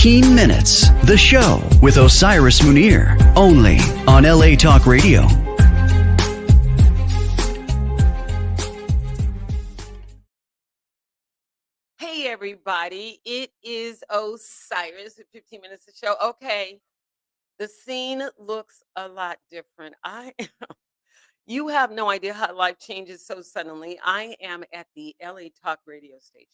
15 Minutes, the show with Osiris Munir, only on LA Talk Radio. Hey everybody, it is Osiris with 15 Minutes of Show. Okay, the scene looks a lot different. You have no idea how life changes so suddenly. I am at the LA Talk radio station.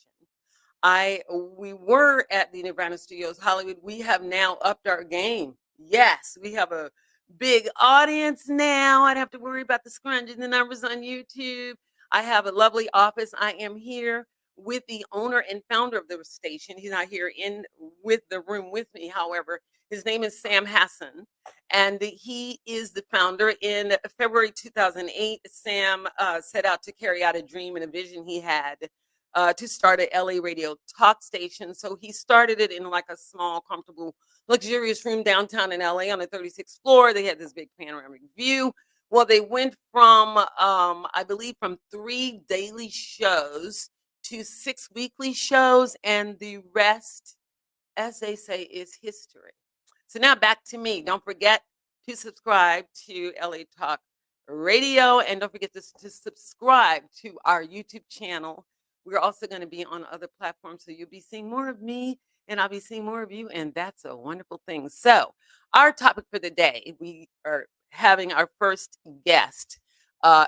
We were at the Nirvana Studios Hollywood. We have now upped our game. Yes, we have a big audience now. I don't have to worry about the scrunching the numbers on YouTube. I have a lovely office. I am here with the owner and founder of the station. He's not here in with the room with me. However, his name is Sam Hassan, and he is the founder. In February 2008, Sam set out to carry out a dream and a vision he had to start a LA radio talk station. So he started it in like a small, comfortable, luxurious room downtown in LA on the 36th floor. They had this big panoramic view. Well, they went from, I believe, from 3 daily shows to 6 weekly shows, and the rest, as they say, is history. So now back to me. Don't forget to subscribe to LA Talk Radio, and don't forget to subscribe to our YouTube channel. We're also going to be on other platforms, so you'll be seeing more of me, and I'll be seeing more of you, and that's a wonderful thing. So our topic for the day, we are having our first guest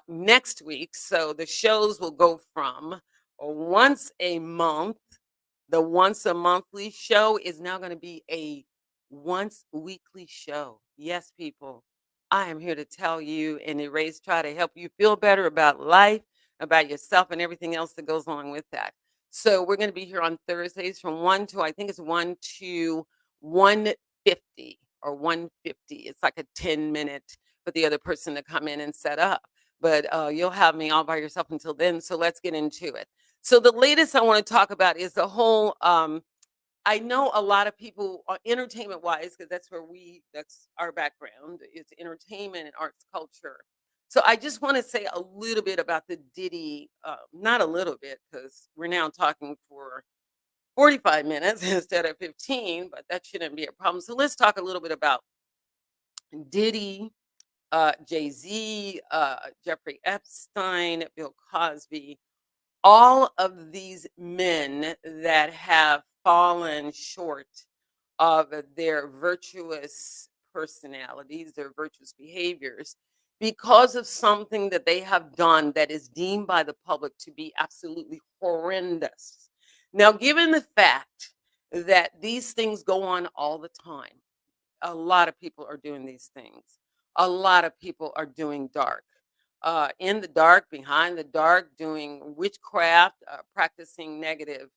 next week. So the shows will go from once a month. The once a monthly show is now going to be a once weekly show. Yes, people, I am here to tell you and try to help you feel better about life, about yourself, and everything else that goes along with that. So we're going to be here on Thursdays from 1 to, I think it's 1 to 1:50 or 1:50. It's like a 10-minute for the other person to come in and set up. But you'll have me all by yourself until then. So let's get into it. So the latest I want to talk about is the whole, I know a lot of people, entertainment wise, because that's our background, it's entertainment and arts culture. So I just want to say a little bit about the Diddy, not a little bit, because we're now talking for 45 minutes instead of 15, but that shouldn't be a problem. So let's talk a little bit about Diddy, Jay-Z, Jeffrey Epstein, Bill Cosby, all of these men that have fallen short of their virtuous personalities, their virtuous behaviors, because of something that they have done that is deemed by the public to be absolutely horrendous. Now, given the fact that these things go on all the time, a lot of people are doing these things. A lot of people are doing dark. In the dark, behind the dark, doing witchcraft, practicing negative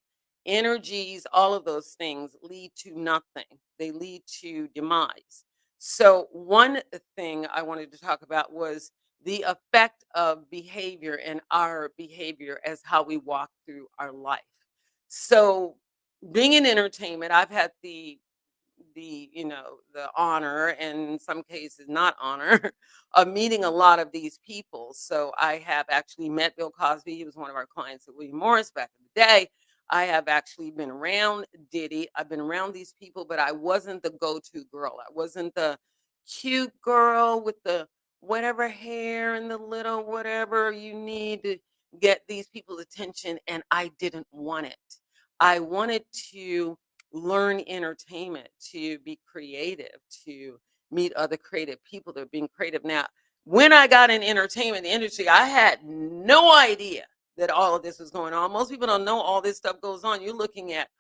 energies, all of those things lead to nothing. They lead to demise. So one thing I wanted to talk about was the effect of behavior and our behavior as how we walk through our life. So being in entertainment, I've had the honor, and in some cases not honor, of meeting a lot of these people. So I have actually met Bill Cosby. He was one of our clients at William Morris back in the day. I have actually been around Diddy. I've been around these people, but I wasn't the go-to girl. I wasn't the cute girl with the whatever hair and the little whatever you need to get these people's attention, and I didn't want it. I wanted to learn entertainment, to be creative, to meet other creative people that are being creative. Now, when I got in entertainment industry, I had no idea that all of this was going on. Most people don't know all this stuff goes on. You're looking at,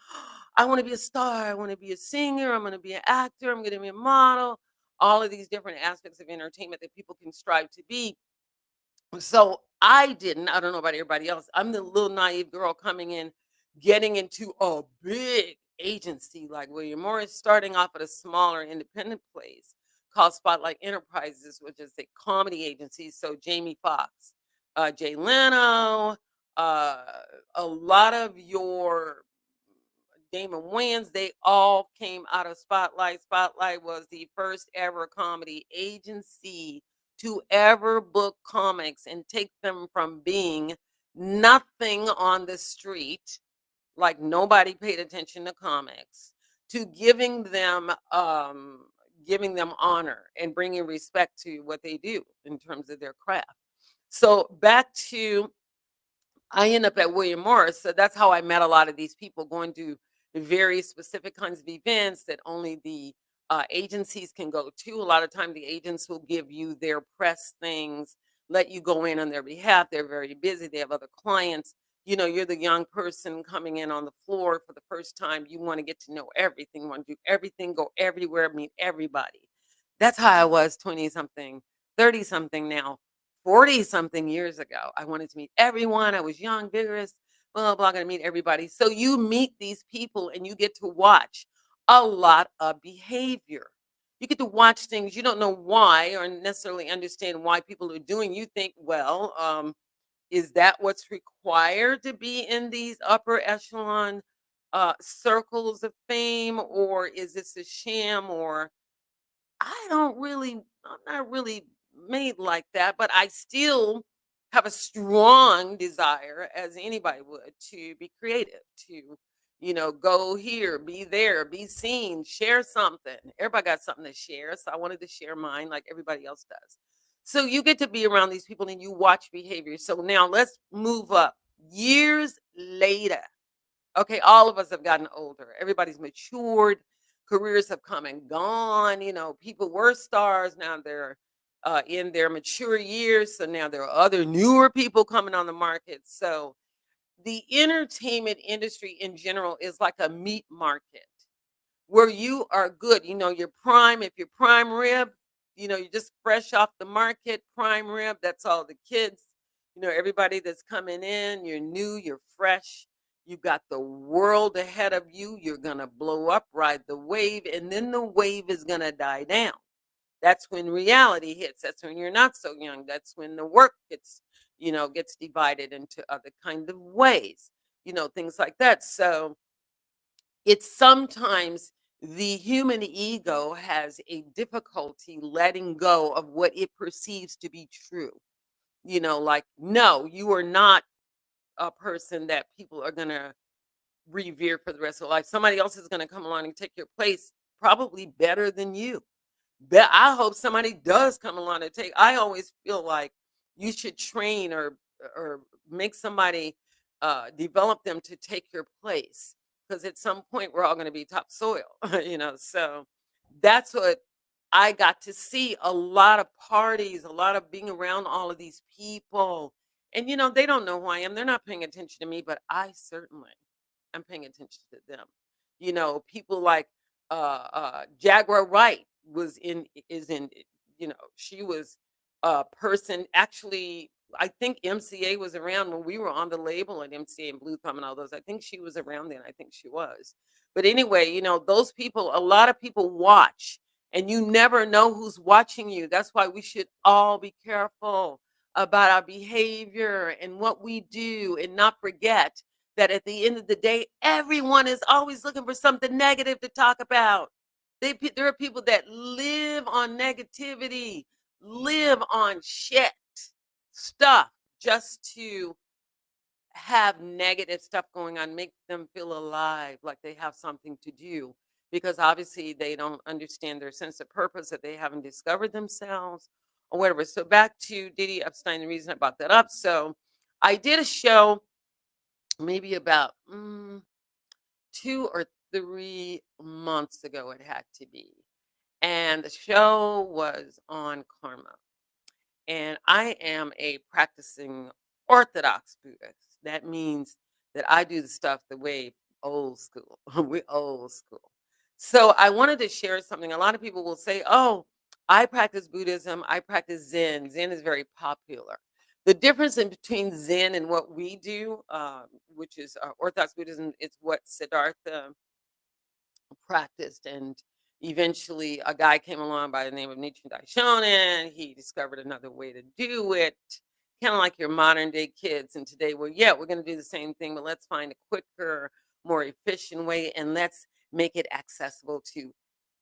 I want to be a star, I want to be a singer, I'm going to be an actor, I'm going to be a model, all of these different aspects of entertainment that people can strive to be. So I don't know about everybody else. I'm the little naive girl coming in, getting into a big agency like William Morris, starting off at a smaller independent place called Spotlight Enterprises, which is a comedy agency. So Jamie Foxx, Jay Leno, a lot of your Damon Wayans, they all came out of Spotlight. Spotlight was the first ever comedy agency to ever book comics and take them from being nothing on the street, like nobody paid attention to comics, to giving them honor and bringing respect to what they do in terms of their craft. So back to I end up at William Morris, so that's how I met a lot of these people going to very specific kinds of events that only the agencies can go to. A lot of time, the agents will give you their press things, let you go in on their behalf. They're very busy. They have other clients. You know, you're the young person coming in on the floor for the first time. You want to get to know everything, want to do everything, go everywhere, meet everybody. That's how I was 20 something, 30 something now. 40 something years ago. I wanted to meet everyone. I was young, vigorous, blah, blah, gonna meet everybody. So you meet these people and you get to watch a lot of behavior. You get to watch things you don't know why or necessarily understand why people are doing. You think, well, is that what's required to be in these upper echelon circles of fame, or is this a sham, or I'm not really made like that, but I still have a strong desire, as anybody would, to be creative, to, go here, be there, be seen, share something. Everybody got something to share. So I wanted to share mine like everybody else does. So you get to be around these people and you watch behavior. So now let's move up years later. Okay, all of us have gotten older. Everybody's matured. Careers have come and gone. People were stars. Now they're in their mature years. So now there are other newer people coming on the market. So the entertainment industry in general is like a meat market where you are good. You're prime. If you're prime rib, you're just fresh off the market, prime rib. That's all the kids, everybody that's coming in. You're new, you're fresh. You got the world ahead of you. You're going to blow up, ride the wave, and then the wave is going to die down. That's when reality hits. That's when you're not so young. That's when the work gets divided into other kind of ways, things like that. So it's sometimes the human ego has a difficulty letting go of what it perceives to be true. Like, no, you are not a person that people are going to revere for the rest of their life. Somebody else is going to come along and take your place, probably better than you. But I hope somebody does come along and take. I always feel like you should train or make somebody develop them to take your place, because at some point we're all going to be topsoil. So that's what I got to see. A lot of parties, a lot of being around all of these people, and they don't know who I am. They're not paying attention to me, but I certainly am paying attention to them. People like Jaguar Wright was in is in she was a person. Actually, I think MCA was around when we were on the label at MCA and Blue Thumb and all those. I think she was around then. I think she was. But anyway, those people, a lot of people watch, and you never know who's watching you. That's why we should all be careful about our behavior and what we do, and not forget that at the end of the day, everyone is always looking for something negative to talk about. There are people that live on negativity, live on shit stuff, just to have negative stuff going on, make them feel alive, like they have something to do, because obviously they don't understand their sense of purpose, that they haven't discovered themselves or whatever. So back to Diddy Epstein, the reason I brought that up. So I did a show maybe about 2 or 3 months ago, it had to be. And the show was on karma. And I am a practicing Orthodox Buddhist. That means that I do the stuff the way old school. We old school. So I wanted to share something. A lot of people will say, oh, I practice Buddhism. I practice Zen. Zen is very popular. The difference in between Zen and what we do, which is Orthodox Buddhism, is what Siddhartha practiced. And eventually a guy came along by the name of Nichiren Daishonin. He discovered another way to do it, kind of like your modern day kids. And today, well, yeah, we're going to do the same thing, but let's find a quicker, more efficient way, and let's make it accessible to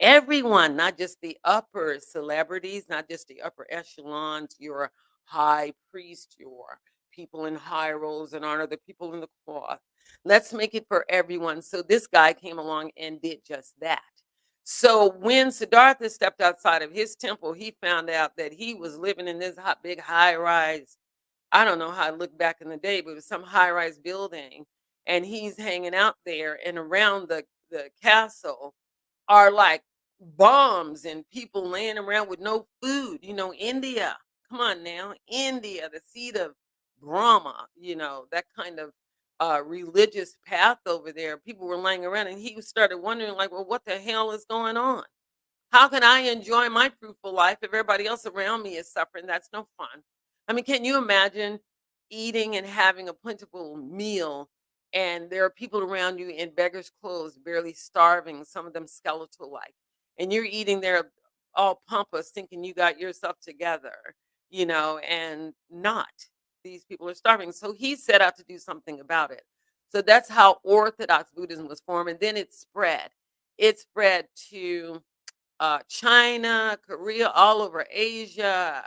everyone, not just the upper celebrities, not just the upper echelons, your high priest, your people in high roles and honor the people in the cloth. Let's make it for everyone. So this guy came along and did just that. So when Siddhartha stepped outside of his temple, he found out that he was living in this big high rise. I don't know how it looked back in the day, but it was some high rise building. And he's hanging out there, and around the castle are like bombs and people laying around with no food. India. Come on now, India, the seat of Brahma. That kind of religious path over there. People were laying around, and he started wondering, like, well, what the hell is going on? How can I enjoy my fruitful life if everybody else around me is suffering? That's no fun. I mean, can you imagine eating and having a plentiful meal, and there are people around you in beggars' clothes, barely starving, some of them skeletal like, and you're eating there all pompous, thinking you got yourself together, and not. These people are starving. So he set out to do something about it. So that's how Orthodox Buddhism was formed. And then it spread. It spread to China, Korea, all over Asia,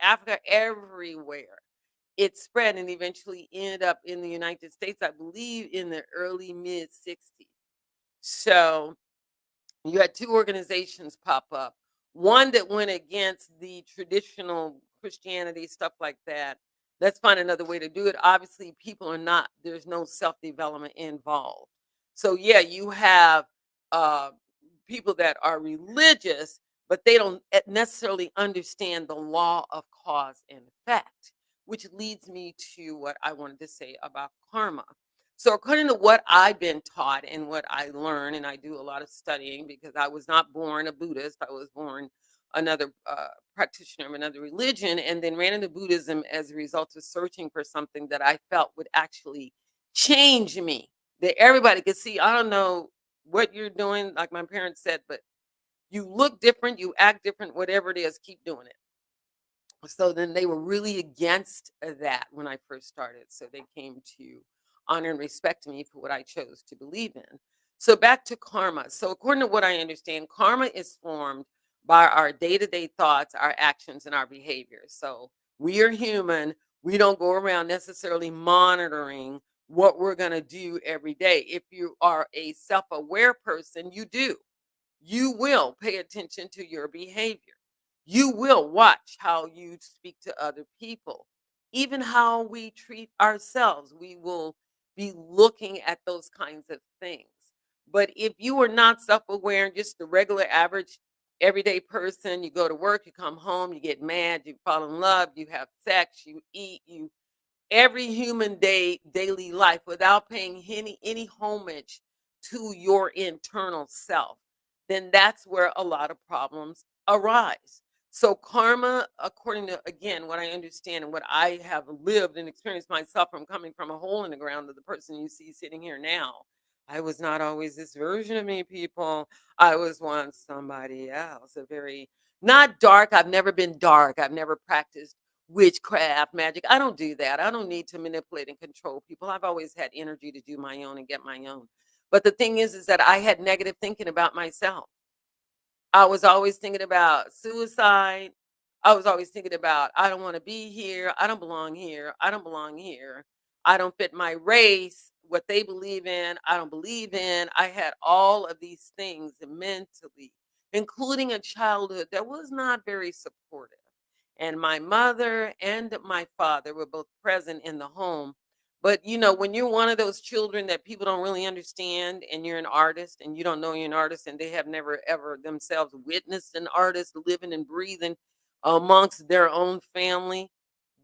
Africa, everywhere. It spread and eventually ended up in the United States, I believe, in the early mid 60s. So you had two organizations pop up. One that went against the traditional Christianity, stuff like that. Let's find another way to do it. Obviously, people are not, there's no self development involved. So, yeah, you have uh, people that are religious, but they don't necessarily understand the law of cause and effect, which leads me to what I wanted to say about karma. So, according to what I've been taught and what I learn, and I do a lot of studying because I was not born a Buddhist, I was born another practitioner of another religion, and then ran into Buddhism as a result of searching for something that I felt would actually change me, that everybody could see. I don't know what you're doing, like my parents said, but you look different, you act different, whatever it is, keep doing it. So then they were really against that when I first started. So they came to honor and respect me for what I chose to believe in. So back to karma. So according to what I understand, karma is formed by our day-to-day thoughts, our actions, and our behaviors. So we are human. We don't go around necessarily monitoring what we're going to do every day. If you are a self-aware person, you do. You will pay attention to your behavior. You will watch how you speak to other people, even how we treat ourselves. We will be looking at those kinds of things. But if you are not self aware and just the regular average everyday person, you go to work, you come home, you get mad, you fall in love, you have sex, you eat, you every human daily life without paying any homage to your internal self, then that's where a lot of problems arise. So karma, according to again what I understand and what I have lived and experienced myself from coming from a hole in the ground of the person you see sitting here now. I was not always this version of me, people. I was once somebody else, a very not dark. I've never been dark. I've never practiced witchcraft, magic. I don't do that. I don't need to manipulate and control people. I've always had energy to do my own and get my own. But the thing is that I had negative thinking about myself. I was always thinking about suicide. I was always thinking about, I don't want to be here. I don't belong here. I don't belong here. I don't fit my race. What they believe in, I don't believe in. I had all of these things mentally, including a childhood that was not very supportive. And my mother and my father were both present in the home. But when you're one of those children that people don't really understand, and you're an artist and you don't know you're an artist, and they have never ever themselves witnessed an artist living and breathing amongst their own family,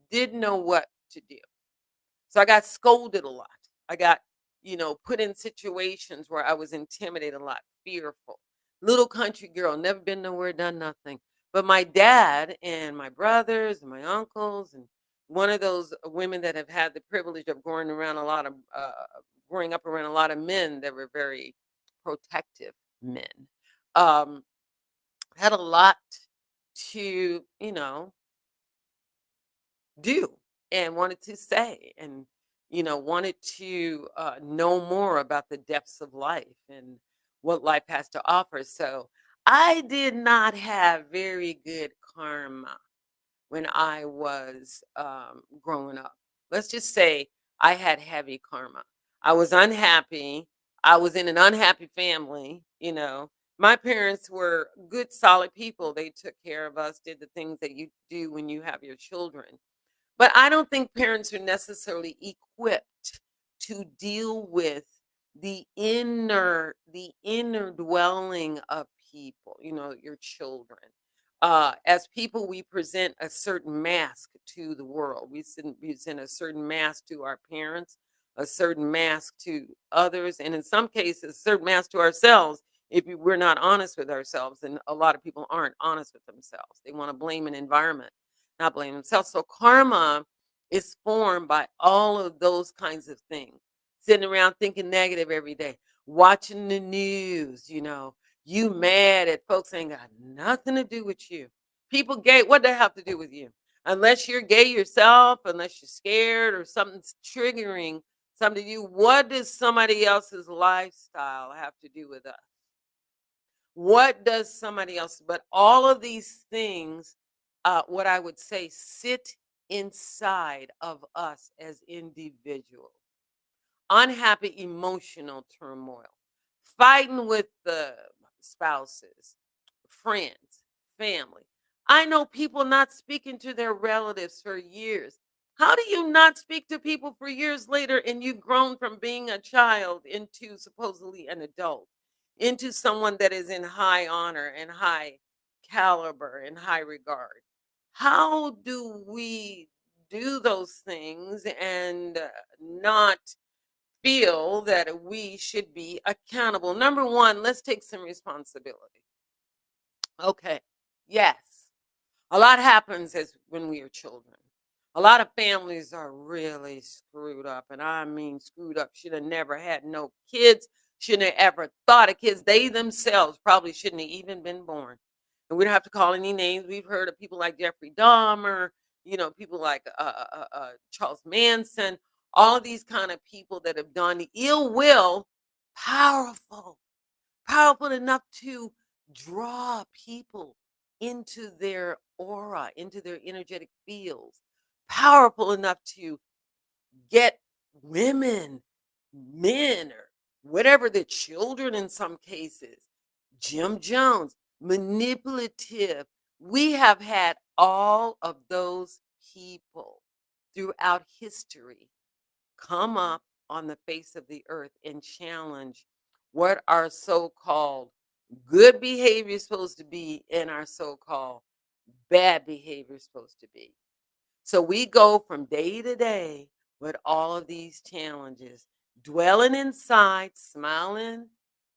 didn't know what to do. So I got scolded a lot. I got, put in situations where I was intimidated a lot, fearful. Little country girl, never been nowhere, done nothing. But my dad and my brothers and my uncles, and one of those women that have had the privilege of growing up around a lot of men that were very protective men, um, had a lot to, do and wanted to say, and wanted to know more about the depths of life and what life has to offer. So I did not have very good karma when I was growing up. Let's just say I had heavy karma. I was unhappy. I was in an unhappy family, you know. My parents were good, solid people. They took care of us, did the things that you do when you have your children. But I don't think parents are necessarily equipped to deal with the inner dwelling of people, your children. As people, we present a certain mask to the world. We present a certain mask to our parents, a certain mask to others, and in some cases, a certain mask to ourselves if we're not honest with ourselves. And a lot of people aren't honest with themselves. They want to blame an environment, not blame themselves. So karma is formed by all of those kinds of things. Sitting around thinking negative every day, watching the news, you mad at folks ain't got nothing to do with you. People gay, what they have to do with you? Unless you're gay yourself, unless you're scared or something's triggering something to you, what does somebody else's lifestyle have to do with us? What does somebody else, but all of these things, what I would say, sit inside of us as individuals. Unhappy emotional turmoil, fighting with the spouses, friends, family. I know people not speaking to their relatives for years. How do you not speak to people for years later and you've grown from being a child into supposedly an adult, into someone that is in high honor and high caliber and high regard? How do we do those things and not feel that we should be accountable? Number one, let's take some responsibility. Okay. Yes. A lot happens as when we are children. A lot of families are really screwed up, and I mean screwed up. Should have never had no kids. Shouldn't have ever thought of kids. They themselves probably shouldn't have even been born. And we don't have to call any names. We've heard of people like Jeffrey Dahmer, people like Charles Manson, all of these kind of people that have done ill will, powerful, powerful enough to draw people into their aura, into their energetic fields, powerful enough to get women, men, or whatever, the children in some cases. Jim Jones, manipulative. We have had all of those people throughout history come up on the face of the earth and challenge what our so-called good behavior is supposed to be and our so-called bad behavior is supposed to be. So we go from day to day with all of these challenges, dwelling inside, smiling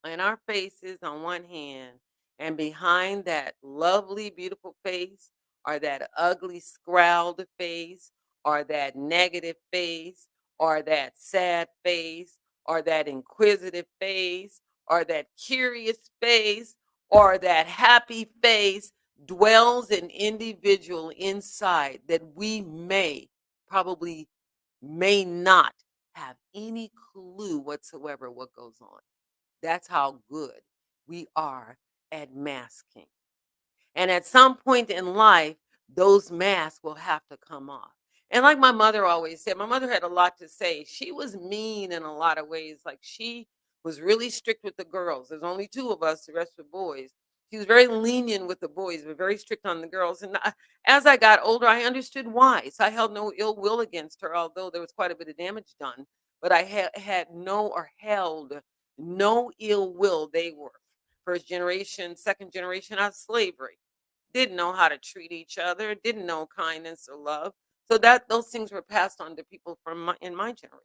in our faces on one hand, and behind that lovely, beautiful face, or that ugly, scowled face, or that negative face, or that sad face, or that inquisitive face, or that curious face, or that happy face, dwells an individual inside that we probably may not have any clue whatsoever what goes on. That's how good we are at masking. And at some point in life, those masks will have to come off. And like my mother always said, my mother had a lot to say. She was mean in a lot of ways. Like, she was really strict with the girls. There's only two of us, the rest were boys. She was very lenient with the boys, but very strict on the girls. And as I got older, I understood why. So I held no ill will against her, although there was quite a bit of damage done. But I had no, or held no ill will. They were first generation, second generation out of slavery, didn't know how to treat each other, didn't know kindness or love. So that those things were passed on to people in my generation.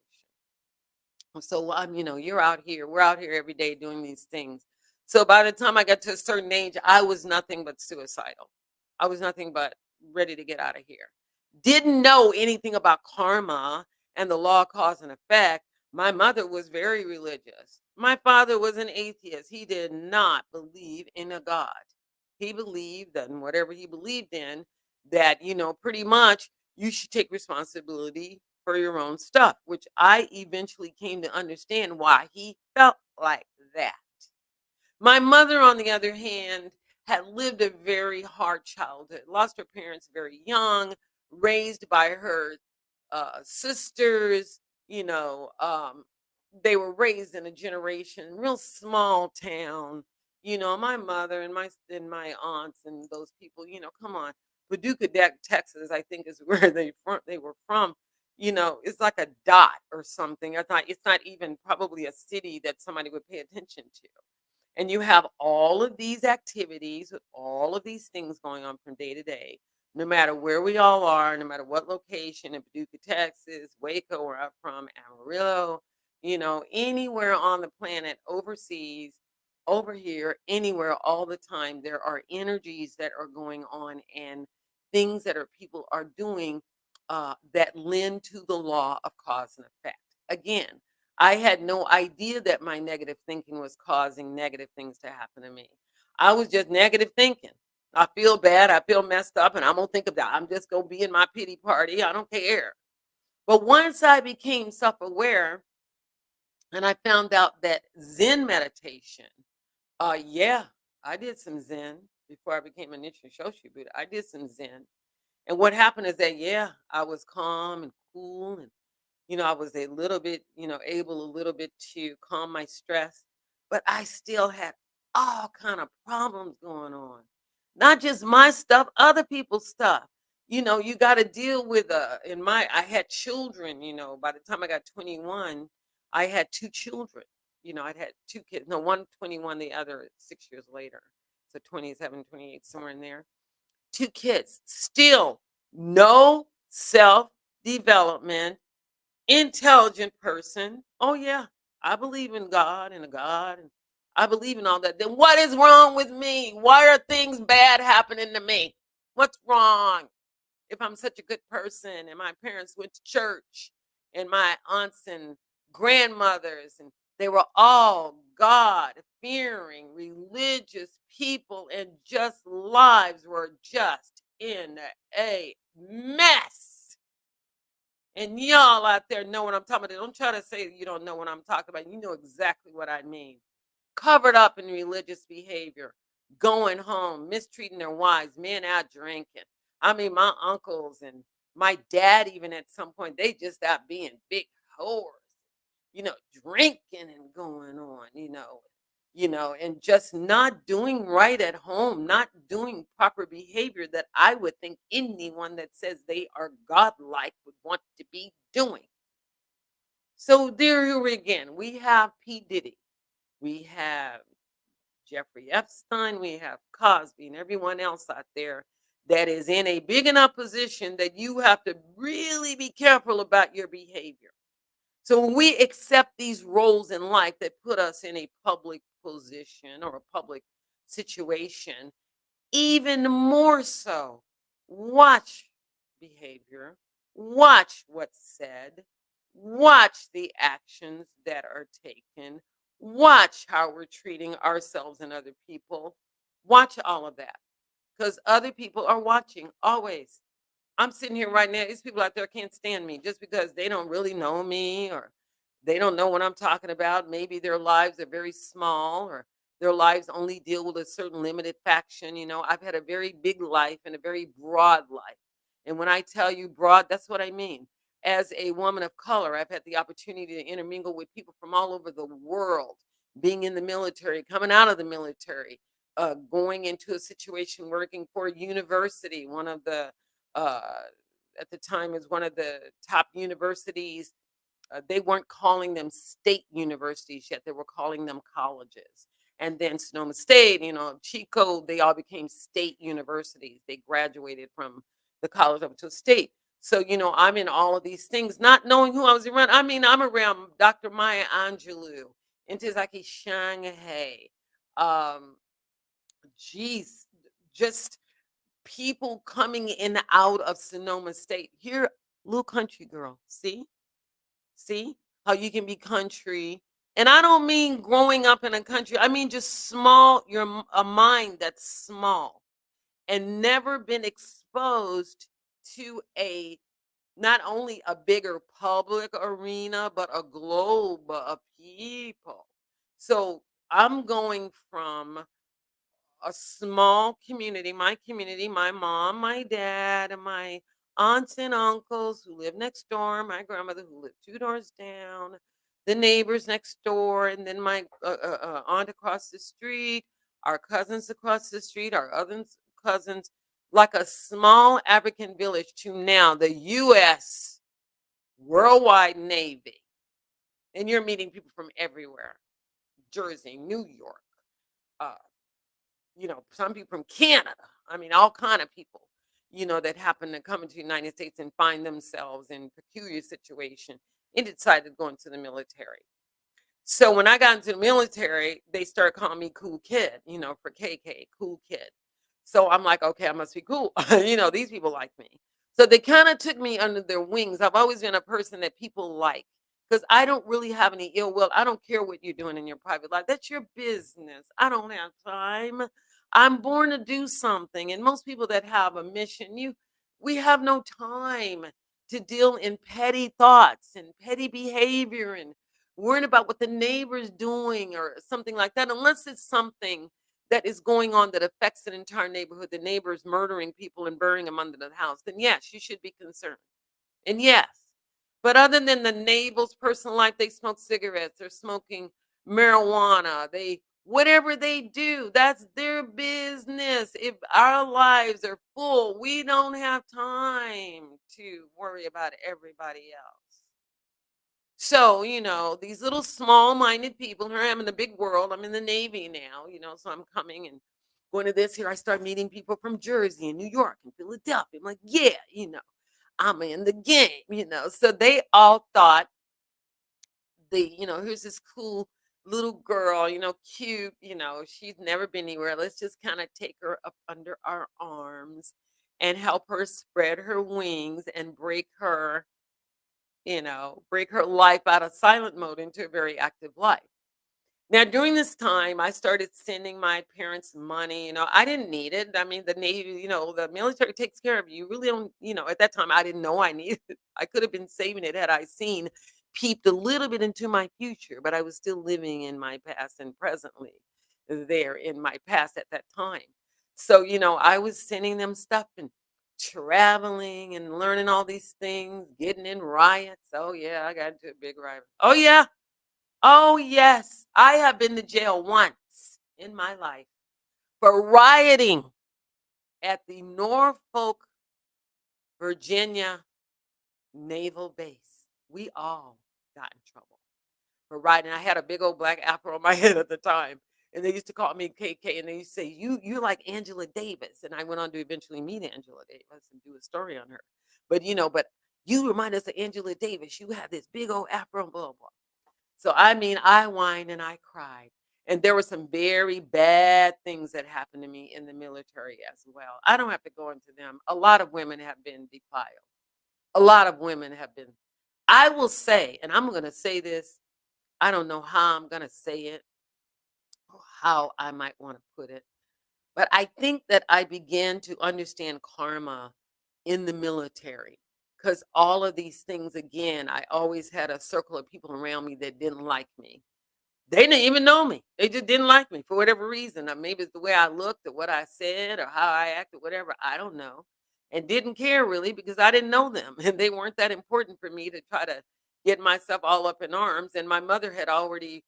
So you're out here, we're out here every day doing these things. So by the time I got to a certain age, I was nothing but suicidal. I was nothing but ready to get out of here. Didn't know anything about karma and the law of cause and effect. My mother was very religious. My father was an atheist. He did not believe in a God. He believed that in whatever he believed in, that, pretty much you should take responsibility for your own stuff, which I eventually came to understand why he felt like that. My mother, on the other hand, had lived a very hard childhood, lost her parents very young, raised by her sisters, they were raised in a generation, real small town. My mother and my aunts and those people. Come on, Paducah, Texas, I think is where they were from. It's like a dot or something. It's not even probably a city that somebody would pay attention to. And you have all of these activities with all of these things going on from day to day, no matter where we all are, no matter what location in Paducah, Texas, Waco, where I'm from, Amarillo, anywhere on the planet, overseas, over here, anywhere, all the time, there are energies that are going on and things that people are doing that lend to the law of cause and effect. Again, I had no idea that my negative thinking was causing negative things to happen to me. I was just negative thinking. I feel bad, I feel messed up, and I'm gonna think of that. I'm just gonna be in my pity party. I don't care. But once I became self aware and I found out that Zen meditation, yeah, I did some Zen before I became a Nichiren Shoshi Buddha. I did some Zen. And what happened is that, yeah, I was calm and cool and I was a little bit, able a little bit to calm my stress, but I still had all kind of problems going on. Not just my stuff, other people's stuff. You got to deal with I had children, by the time I got 21, I had two children. I'd had two kids. No, one 21, the other 6 years later. So 27, 28, somewhere in there. Two kids. Still no self development, intelligent person. Oh yeah, I believe in God and a God, and I believe in all that. Then what is wrong with me? Why are things bad happening to me? What's wrong? If I'm such a good person and my parents went to church and my aunts and grandmothers and they were all God fearing religious people and just lives were just in a mess. And y'all out there know what I'm talking about. Don't try to say you don't know what I'm talking about. You know exactly what I mean. Covered up in religious behavior, going home, mistreating their wives, men out drinking. I mean, my uncles and my dad, even at some point, they just stopped being big whores, drinking and going on, and just not doing right at home, not doing proper behavior that I would think anyone that says they are godlike would want to be doing. So there again, we have P. Diddy, we have Jeffrey Epstein, we have Cosby, and everyone else out there that is in a big enough position that you have to really be careful about your behavior. So when we accept these roles in life that put us in a public position or a public situation, even more so, watch behavior, watch what's said, watch the actions that are taken, watch how we're treating ourselves and other people. Watch all of that because other people are watching always. I'm sitting here right now. These people out there can't stand me just because they don't really know me or they don't know what I'm talking about. Maybe their lives are very small or their lives only deal with a certain limited faction. I've had a very big life and a very broad life. And when I tell you broad, that's what I mean. As a woman of color, I've had the opportunity to intermingle with people from all over the world, being in the military, coming out of the military, going into a situation working for a university, one of the uh, at the time is one of the top universities. They weren't calling them state universities yet; they were calling them colleges. And then Sonoma State, Chico, they all became state universities. They graduated from the college up to state. So I'm in all of these things, not knowing who I was around. I mean, I'm around Dr. Maya Angelou, Ntezake Shanghai, um, geez, just people coming in and out of Sonoma State. Here, little country girl. See how you can be country. And I don't mean growing up in a country. I mean just small, a mind that's small and never been exposed to a not only a bigger public arena, but a globe of people. So I'm going from a small community, my mom, my dad, and my aunts and uncles who live next door, my grandmother who lived two doors down. the neighbors next door, and then my aunt across the street, our cousins across the street, our other cousins, like a small African village, to now the U.S. worldwide Navy. And you're meeting people from everywhere: Jersey, New York, uh, some people from Canada. I mean, all kind of people, that happen to come into the United States and find themselves in peculiar situation and decided to go into the military. So when I got into the military, they started calling me cool kid, for KK, cool kid. So I'm like, okay, I must be cool. These people like me. So they kind of took me under their wings. I've always been a person that people like because I don't really have any ill will. I don't care what you're doing in your private life. That's your business. I don't have time. I'm born to do something. And most people that have a mission, we have no time to deal in petty thoughts and petty behavior and worrying about what the neighbor's doing or something like that, unless it's something that is going on that affects an entire neighborhood. The neighbor's murdering people and burning them under the house, then yes, you should be concerned. And yes, but other than the neighbor's personal life, they smoke cigarettes, they're smoking marijuana, they whatever they do, that's their business. If our lives are full, we don't have time to worry about everybody else. So, these little small-minded people, here I am in the big world. I'm in the Navy now, so I'm coming and going to this. Here I start meeting people from Jersey and New York and Philadelphia. I'm like, yeah, I'm in the game. So they all thought here's this cool little girl, cute, she's never been anywhere. Let's just kind of take her up under our arms and help her spread her wings and break her life out of silent mode into a very active life. Now, during this time, I started sending my parents money. I didn't need it. I mean, the Navy, the military takes care of you. You really don't, at that time, I didn't know I needed it. I could have been saving it had I peeped a little bit into my future, but I was still living in my past and presently there in my past at that time. So, I was sending them stuff and traveling and learning all these things, getting in riots. Oh, yeah, I got into a big riot. Oh, yeah. Oh, yes. I have been to jail once in my life for rioting at the Norfolk, Virginia Naval Base. We all got in trouble for rioting. I had a big old black afro on my head at the time. And they used to call me KK, and they used to say, you're like Angela Davis. And I went on to eventually meet Angela Davis and do a story on her. But you remind us of Angela Davis. You have this big old afro, blah, blah. So, I mean, I whined and I cried. And there were some very bad things that happened to me in the military as well. I don't have to go into them. A lot of women have been defiled. A lot of women have been. I will say, and I'm going to say this, I don't know how I'm going to say it or how I might want to put it, but I think that I began to understand karma in the military because all of these things, again, I always had a circle of people around me that didn't like me. They didn't even know me. They just didn't like me for whatever reason. Maybe it's the way I looked or what I said or how I acted, whatever. I don't know. And didn't care really because I didn't know them and they weren't that important for me to try to get myself all up in arms. And my mother had already,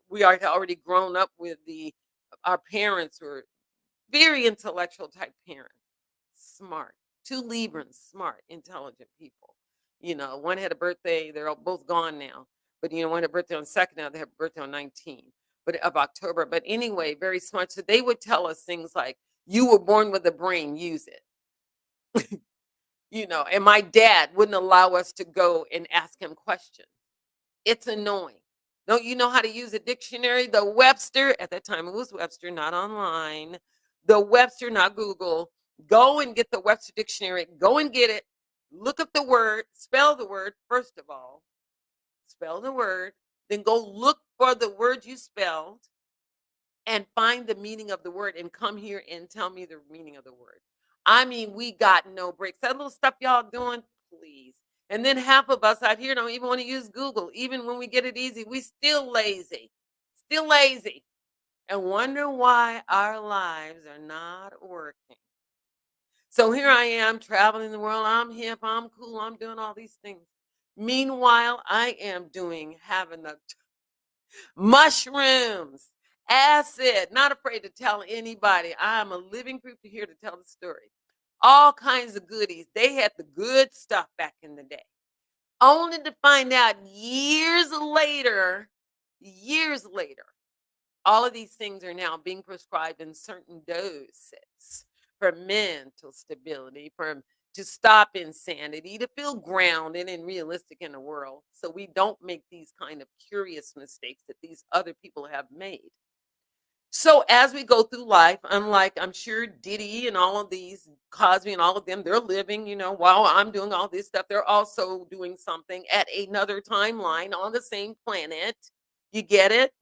we had already grown up with our parents were very intellectual type parents, smart, two Librans, smart, intelligent people. One had a birthday, they're all both gone now. But one had a birthday on second, now they have a birthday on 19, but of October. But anyway, very smart. So they would tell us things like, you were born with a brain, use it. And my dad wouldn't allow us to go and ask him questions. It's annoying. Don't you know how to use a dictionary? The Webster, at that time it was Webster, not online. The Webster, not Google. Go and get the Webster dictionary. Go and get it. Look up the word, spell the word, first of all. Spell the word. Then go look for the word you spelled and find the meaning of the word and come here and tell me the meaning of the word. I mean, we got no breaks. That little stuff y'all doing, please. And then half of us out here don't even want to use Google. Even when we get it easy, we still lazy. Still lazy. And wonder why our lives are not working. So here I am traveling the world. I'm hip, I'm cool, I'm doing all these things. Meanwhile, I am having the mushrooms, acid, not afraid to tell anybody. I'm a living proof to here to tell the story. All kinds of goodies. They had the good stuff back in the day. Only to find out years later, all of these things are now being prescribed in certain doses for mental stability, to stop insanity, to feel grounded and realistic in the world, so we don't make these kind of curious mistakes that these other people have made. So as we go through life, unlike I'm sure Diddy and all of these, Cosby and all of them, they're living, while I'm doing all this stuff, they're also doing something at another timeline on the same planet. You get it?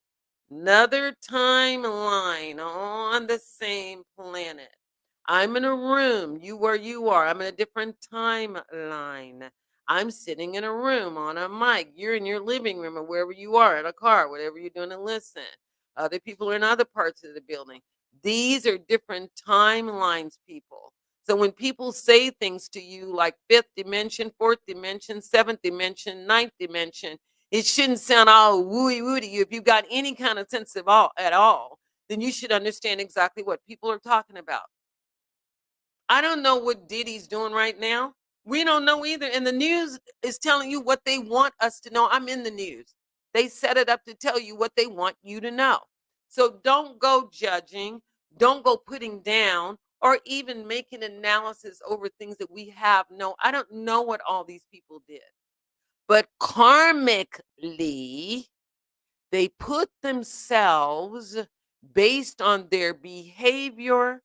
Another timeline on the same planet. I'm in a room, you where you are. I'm in a different timeline. I'm sitting in a room on a mic. You're in your living room or wherever you are, in a car, whatever you're doing to listen. Other people are in other parts of the building. These are different timelines, people. So when people say things to you like fifth dimension, fourth dimension, seventh dimension, ninth dimension, it shouldn't sound all wooey woo to you. If you've got any kind of sense of at all, then you should understand exactly what people are talking about. I don't know what Diddy's doing right now. We don't know either. And the news is telling you what they want us to know. I'm in the news. They set it up to tell you what they want you to know. So don't go judging, don't go putting down, or even making analysis over things that we have. No, I don't know what all these people did. But karmically, they put themselves based on their behavior,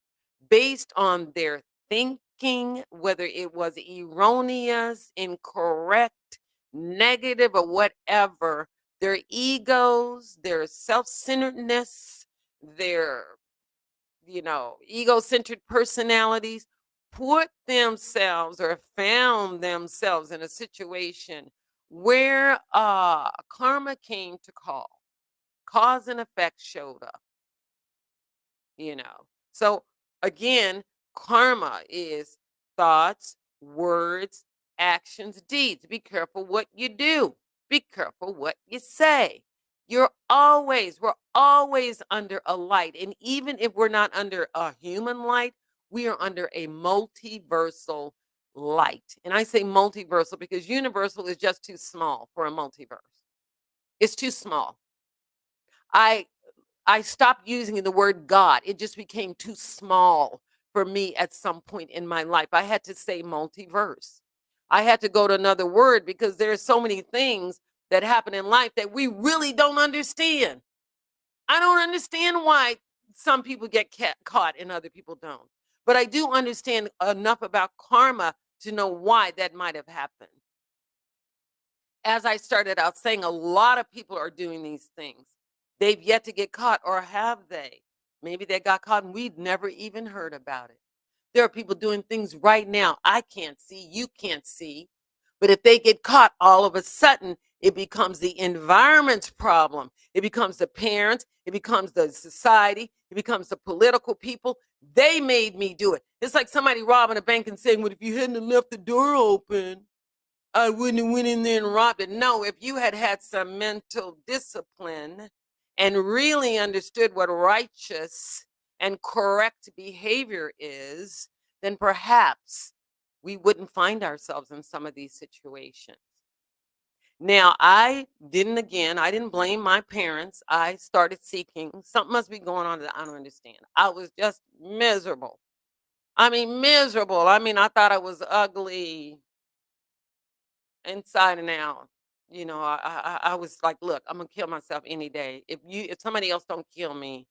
based on their thinking, whether it was erroneous, incorrect, negative, or whatever, their egos, their self-centeredness, their, ego-centered personalities, put themselves or found themselves in a situation where karma came to call. Cause and effect showed up, you know. So again, karma is thoughts, words, actions, deeds. Be careful what you do. Be careful what you say. We're always under a light. And even if we're not under a human light, we are under a multiversal light. And I say multiversal because universal is just too small for a multiverse. It's too small. I stopped using the word God. It just became too small for me at some point in my life. I had to say multiverse. I had to go to another word because there are so many things that happen in life that we really don't understand. I don't understand why some people get caught and other people don't. But I do understand enough about karma to know why that might have happened. As I started out saying, a lot of people are doing these things. They've yet to get caught, or have they? Maybe they got caught and we'd never even heard about it. There are people doing things right now I can't see, you can't see. But if they get caught, all of a sudden, it becomes the environment's problem. It becomes the parents. It becomes the society. It becomes the political people. They made me do it. It's like somebody robbing a bank and saying, well, if you hadn't left the door open, I wouldn't have went in there and robbed it. No, if you had had some mental discipline and really understood what righteous and correct behavior is, then perhaps we wouldn't find ourselves in some of these situations. Now, I didn't blame my parents. I started seeking. Something must be going on that I don't understand. I was just miserable. Miserable. I thought I was ugly inside and out. I was like, look, I'm gonna kill myself any day. If somebody else don't kill me.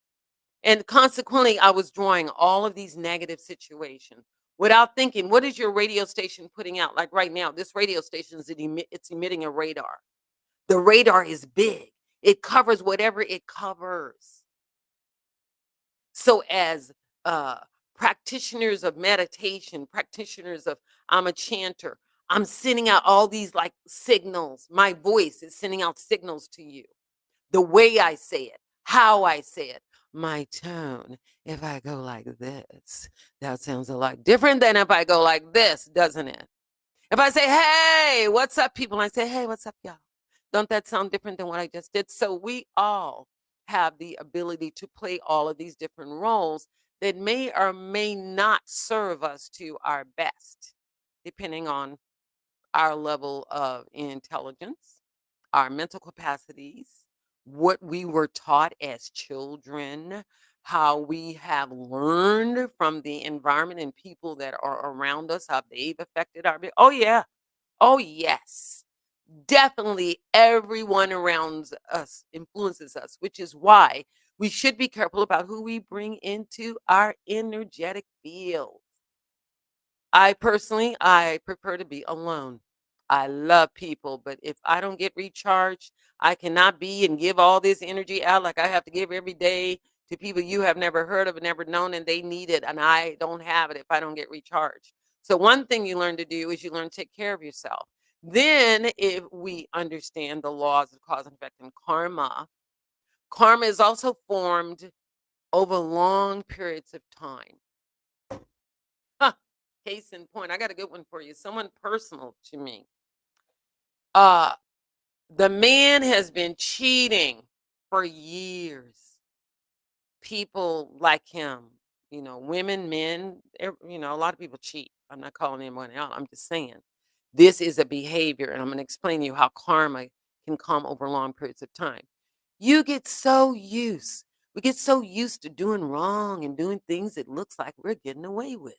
And consequently, I was drawing all of these negative situations without thinking, what is your radio station putting out? Like right now, this radio station it's emitting a radar. The radar is big. It covers whatever it covers. So as practitioners of meditation, practitioners of, I'm a chanter, I'm sending out all these like signals. My voice is sending out signals to you. The way I say it, how I say it, my tone. If I go like this, that sounds a lot different than if I go like this, doesn't it? If I say, hey, what's up, people? And I say, hey, what's up, y'all? Don't that sound different than what I just did? So we all have the ability to play all of these different roles that may or may not serve us to our best, depending on our level of intelligence, our mental capacities, what we were taught as children, how we have learned from the environment and people that are around us, how they've affected our. Oh, yeah. Oh, yes. Definitely everyone around us influences us, which is why we should be careful about who we bring into our energetic field. I personally, I prefer to be alone. I love people, but if I don't get recharged, I cannot be and give all this energy out like I have to give every day to people you have never heard of and never known, and they need it, and I don't have it if I don't get recharged. So one thing you learn to do is you learn to take care of yourself. Then, if we understand the laws of cause and effect and karma, karma is also formed over long periods of time. Huh. Case in point, I got a good one for you. Someone personal to me. Uh, the man has been cheating for years. People like him, women, men, a lot of people cheat. I'm not calling anyone out. I'm just saying this is a behavior, and I'm going to explain to you how karma can come over long periods of time. You get so used. We get so used to doing wrong and doing things it looks like we're getting away with.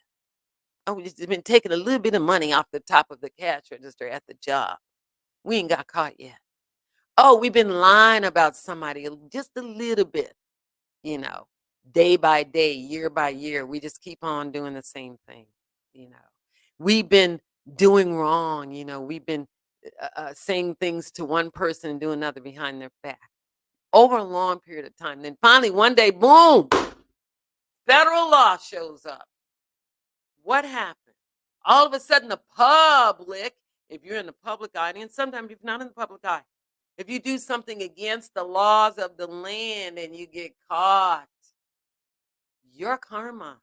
Oh, we just been taking a little bit of money off the top of the cash register at the job. We ain't got caught yet. Oh, we've been lying about somebody just a little bit, you know, day by day, year by year. We just keep on doing the same thing, you know. We've been doing wrong, we've been saying things to one person and do another behind their back over a long period of time. Then finally, one day, boom, federal law shows up. What happened? All of a sudden, the public, if you're in the public audience, sometimes if you're not in the public eye, if you do something against the laws of the land and you get caught, your karma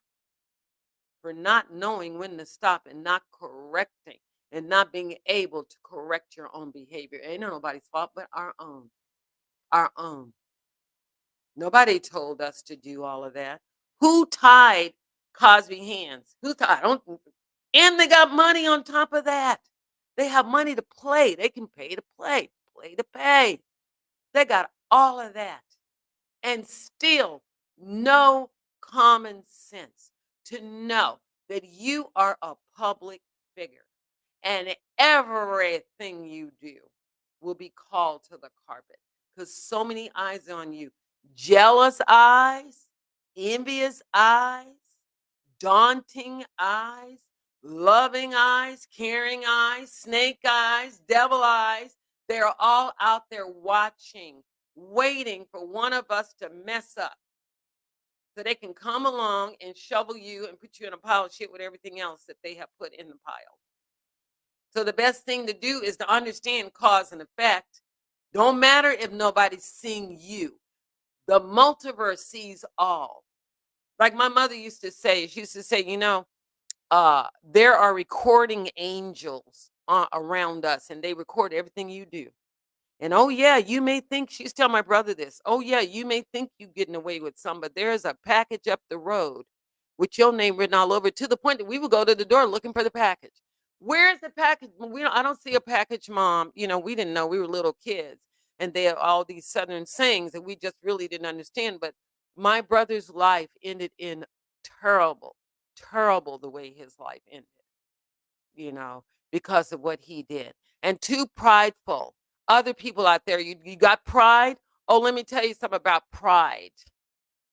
for not knowing when to stop and not correcting and not being able to correct your own behavior. Ain't nobody's fault but our own. Our own. Nobody told us to do all of that. Who tied Cosby hands? Who tied? And they got money on top of that. They have money to play. They can pay to play to pay. They got all of that. And still no common sense to know that you are a public figure and everything you do will be called to the carpet because so many eyes on you. Jealous eyes, envious eyes, daunting eyes, loving eyes, caring eyes, snake eyes, devil eyes. They're all out there watching, waiting for one of us to mess up so they can come along and shovel you and put you in a pile of shit with everything else that they have put in the pile. So the best thing to do is to understand cause and effect. Don't matter if nobody's seeing you. The multiverse sees all. Like my mother used to say, there are recording angels around us, and they record everything you do. And oh yeah, you may think, she's telling my brother this. Oh yeah, you may think you're getting away with some, but there's a package up the road with your name written all over it, to the point that we would go to the door looking for the package. Where's the package? I don't see a package, Mom. We didn't know, we were little kids, and they have all these Southern sayings that we just really didn't understand. But my brother's life ended in terrible, terrible the way his life ended, you know, because of what he did. And too prideful. Other people out there, you got pride? Oh, let me tell you something about pride.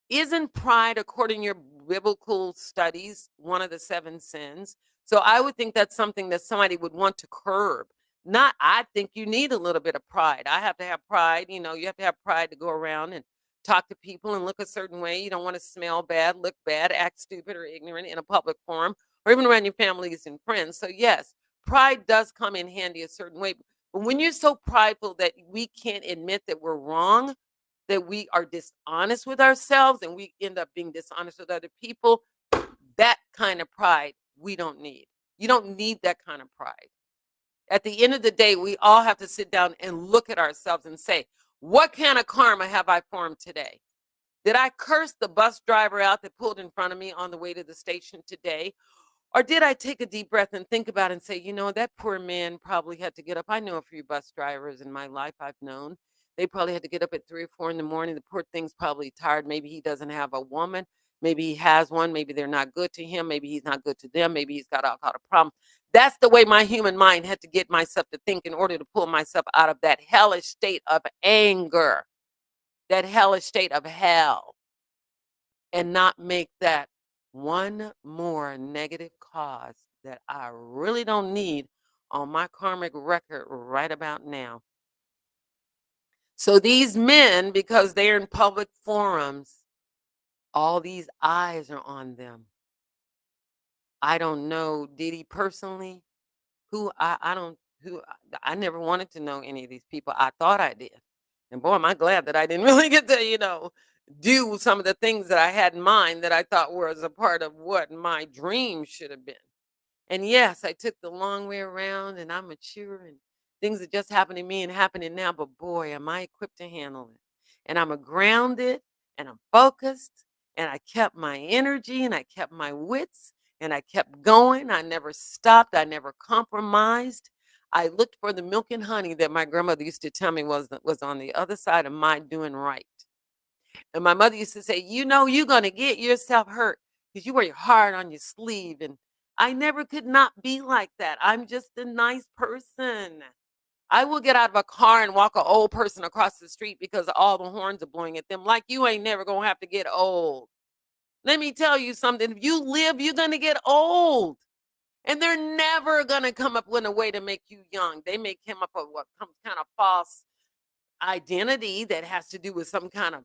Isn't pride, according to your biblical studies, one of the 7 sins? So I would think that's something that somebody would want to curb. I think you need a little bit of pride. I have to have pride. You have to have pride to go around and talk to people and look a certain way. You don't want to smell bad, look bad, act stupid or ignorant in a public forum or even around your families and friends. So yes, pride does come in handy a certain way. But when you're so prideful that we can't admit that we're wrong, that we are dishonest with ourselves and we end up being dishonest with other people, that kind of pride we don't need. You don't need that kind of pride. At the end of the day, we all have to sit down and look at ourselves and say, what kind of karma have I formed today? Did I curse the bus driver out that pulled in front of me on the way to the station today? Or did I take a deep breath and think about it and say, that poor man probably had to get up. I know a few bus drivers in my life I've known. They probably had to get up at 3 or 4 in the morning. The poor thing's probably tired. Maybe he doesn't have a woman. Maybe he has one. Maybe they're not good to him. Maybe he's not good to them. Maybe he's got all kind of problem. That's the way my human mind had to get myself to think in order to pull myself out of that hellish state of anger, that hellish state of hell, and not make that one more negative cause that I really don't need on my karmic record right about now. So these men, because they're in public forums, all these eyes are on them. I don't know Diddy personally. I never wanted to know any of these people. I thought I did. And boy, am I glad that I didn't really get to, do some of the things that I had in mind that I thought was a part of what my dream should have been. And yes, I took the long way around, and I'm mature, and things are just happening to me and happening now, but boy, am I equipped to handle it. And I'm grounded, and I'm focused, and I kept my energy, and I kept my wits, and I kept going. I never stopped. I never compromised. I looked for the milk and honey that my grandmother used to tell me was on the other side of my doing right. And my mother used to say, you're going to get yourself hurt because you wear your heart on your sleeve. And I never could not be like that. I'm just a nice person. I will get out of a car and walk an old person across the street because all the horns are blowing at them. Like you ain't never going to have to get old. Let me tell you something. If you live, you're going to get old. And they're never going to come up with a way to make you young. They may come up with some kind of false identity that has to do with some kind of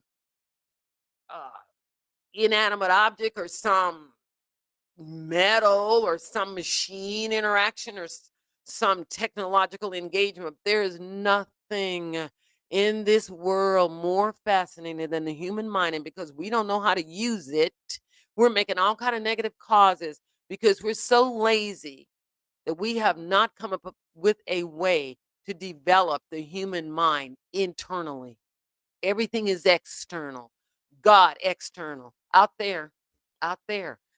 inanimate object or some metal or some machine interaction or some technological engagement. There is nothing in this world more fascinating than the human mind. And because we don't know how to use it, we're making all kind of negative causes because we're so lazy that we have not come up with a way to develop the human mind internally. Everything is external. God external. Out there.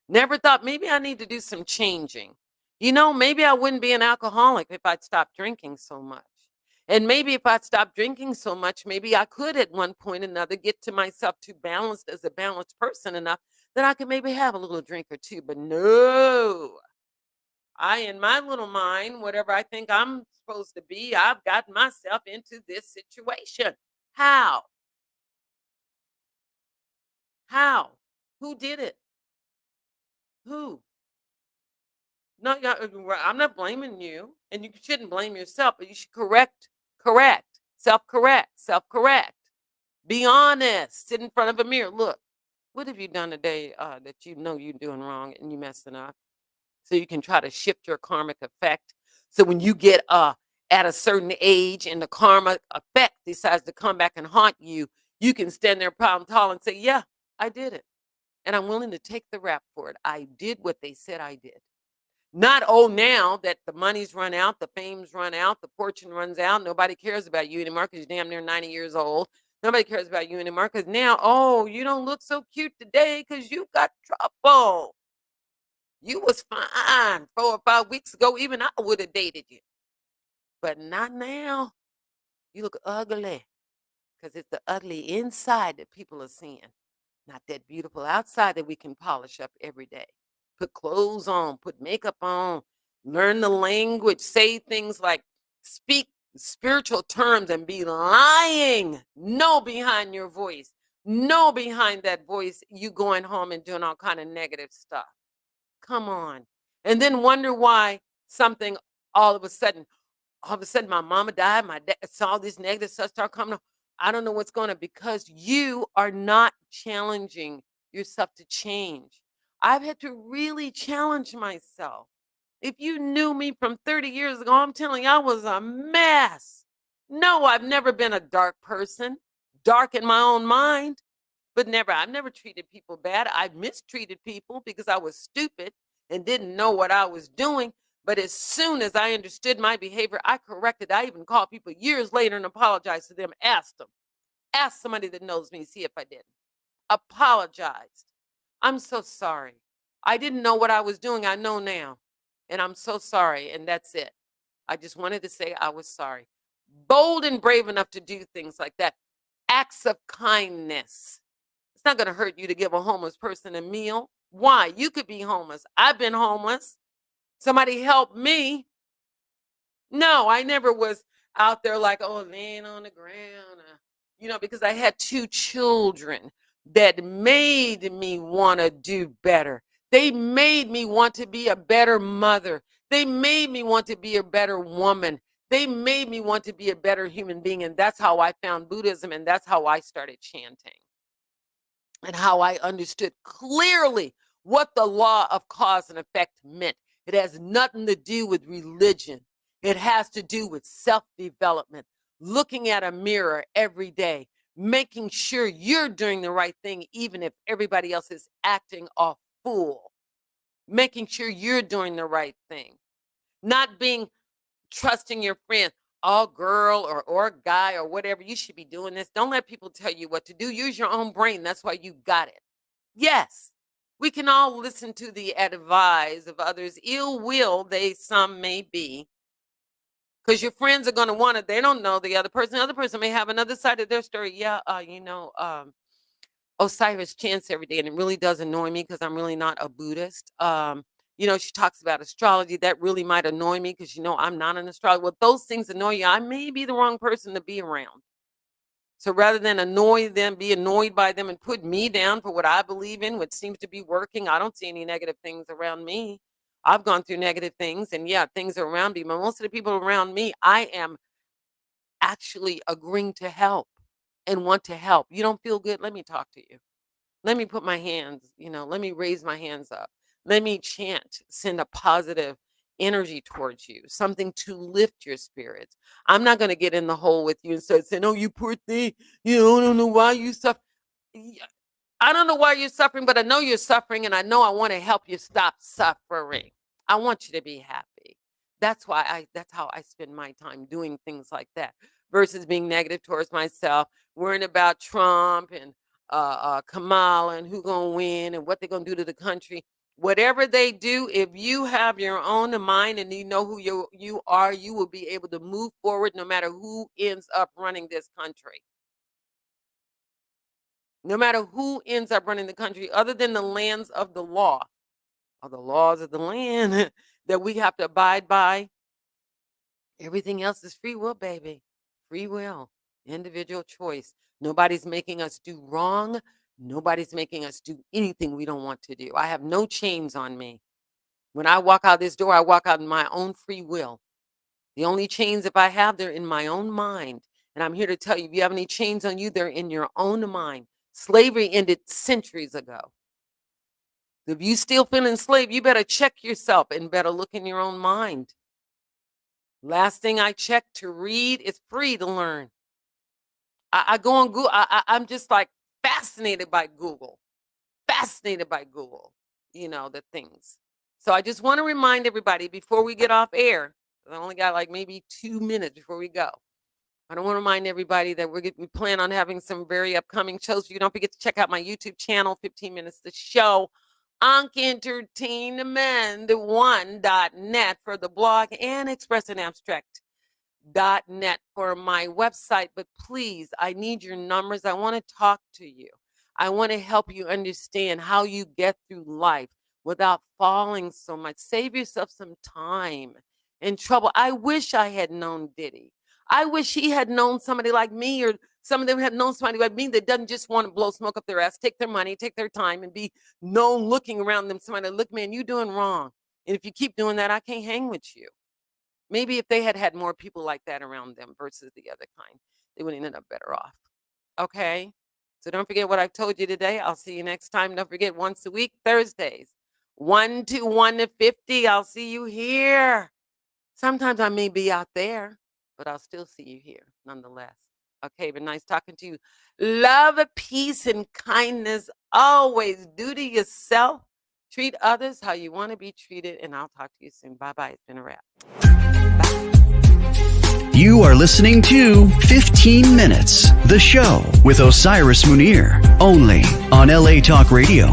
Never thought maybe I need to do some changing. Maybe I wouldn't be an alcoholic if I'd stopped drinking so much. And maybe if I'd stopped drinking so much, maybe I could at one point or another get to myself too balanced as a balanced person enough that I could maybe have a little drink or two. But no, in my little mind, whatever I think I'm supposed to be, I've gotten myself into this situation. How? Who did it? Who? No, I'm not blaming you, and you shouldn't blame yourself, but you should correct, self-correct. Be honest. Sit in front of a mirror. Look, what have you done today that you know you're doing wrong and you messing up? So you can try to shift your karmic effect. So when you get at a certain age and the karma effect decides to come back and haunt you, you can stand there proud and tall and say, yeah, I did it. And I'm willing to take the rap for it. I did what they said I did. Not, now that the money's run out, the fame's run out, the fortune runs out, nobody cares about you anymore because you're damn near 90 years old. Nobody cares about you anymore because now, you don't look so cute today because you got trouble. You was fine 4 or 5 weeks ago. Even I would have dated you. But not now. You look ugly because it's the ugly inside that people are seeing. Not that beautiful outside that we can polish up every day. Put clothes on, put makeup on, learn the language, say things like speak spiritual terms and be lying. No behind your voice. No behind that voice, you going home and doing all kind of negative stuff. Come on. And then wonder why something all of a sudden my mama died, my dad, it's all this negative stuff start coming up. I don't know what's going on because you are not challenging yourself to change. I've had to really challenge myself. If you knew me from 30 years ago, I'm telling you, I was a mess. No, I've never been a dark person, dark in my own mind, but I've never treated people bad. I've mistreated people because I was stupid and didn't know what I was doing. But as soon as I understood my behavior, I corrected. I even called people years later and apologized to them, asked them, ask somebody that knows me, see if I didn't. Apologized. I'm so sorry. I didn't know what I was doing. I know now. And I'm so sorry. And that's it. I just wanted to say I was sorry. Bold and brave enough to do things like that. Acts of kindness. It's not going to hurt you to give a homeless person a meal. Why? You could be homeless. I've been homeless. Somebody helped me. No, I never was out there like, oh, laying on the ground, because I had 2 children that made me want to do better. They made me want to be a better mother. They made me want to be a better woman. They made me want to be a better human being. And that's how I found Buddhism. And that's how I started chanting. And how I understood clearly what the law of cause and effect meant. It has nothing to do with religion. It has to do with self-development, looking at a mirror every day, making sure you're doing the right thing, even if everybody else is acting a fool, making sure you're doing the right thing, not trusting your friend, oh, girl or guy or whatever, you should be doing this. Don't let people tell you what to do. Use your own brain. That's why you got it. Yes, we can all listen to the advice of others. Ill will, some may be, because your friends are going to want it. They don't know the other person. The other person may have another side of their story. Yeah, Osiris chants every day, and it really does annoy me because I'm really not a Buddhist. She talks about astrology. That really might annoy me because, I'm not an astrologer. Well, those things annoy you. I may be the wrong person to be around. So rather than annoy them, be annoyed by them and put me down for what I believe in, which seems to be working, I don't see any negative things around me. I've gone through negative things, and yeah, things are around me. But most of the people around me, I am actually agreeing to help and want to help. You don't feel good? Let me talk to you. Let me put my hands, let me raise my hands up. Let me chant, send a positive energy towards you, something to lift your spirits. I'm not going to get in the hole with you and start saying, oh, you poor thing, I don't know why you suffer. I don't know why you're suffering, but I know you're suffering, and I know I want to help you stop suffering. I want you to be happy. That's how I spend my time doing things like that versus being negative towards myself, worrying about Trump and Kamala and who's going to win and what they're going to do to the country. Whatever they do, if you have your own mind and you know who you are, you will be able to move forward no matter who ends up running this country. No matter who ends up running the country, other than the lands of the law, or the laws of the land that we have to abide by, everything else is free will, baby. Free will, individual choice. Nobody's making us do wrong. Nobody's making us do anything we don't want to do. I have no chains on me. When I walk out this door, I walk out in my own free will. The only chains, if I have, they're in my own mind. And I'm here to tell you, if you have any chains on you, they're in your own mind. Slavery ended centuries ago. If you still feel enslaved, you better check yourself and better look in your own mind. Last thing I checked to read, is free to learn. I go on Google. I'm just like fascinated by Google. Fascinated by Google, the things. So I just want to remind everybody before we get off air, I only got like maybe 2 minutes before we go. I don't want to remind everybody that we plan on having some very upcoming shows. You don't forget to check out my YouTube channel, 15 Minutes to Show, Ankh Entertainment 1.net for the blog, and Express and Abstract.net for my website. But please, I need your numbers. I want to talk to you. I want to help you understand how you get through life without falling so much. Save yourself some time and trouble. I wish I had known Diddy. I wish he had known somebody like me, or some of them had known somebody like me that doesn't just want to blow smoke up their ass, take their money, take their time, and be known looking around them. Somebody, look, man, you doing wrong. And if you keep doing that, I can't hang with you. Maybe if they had more people like that around them versus the other kind, they would end up better off. Okay? So don't forget what I've told you today. I'll see you next time. Don't forget, once a week, Thursdays, 1 to 50. I'll see you here. Sometimes I may be out there, but I'll still see you here nonetheless. Okay, but nice talking to you. Love, peace, and kindness always. Do to yourself, Treat others how you want to be treated, and I'll talk to you soon. Bye-bye. It's been a wrap. Bye. You are listening to 15 Minutes, the show with Osiris Munir, only on LA Talk Radio.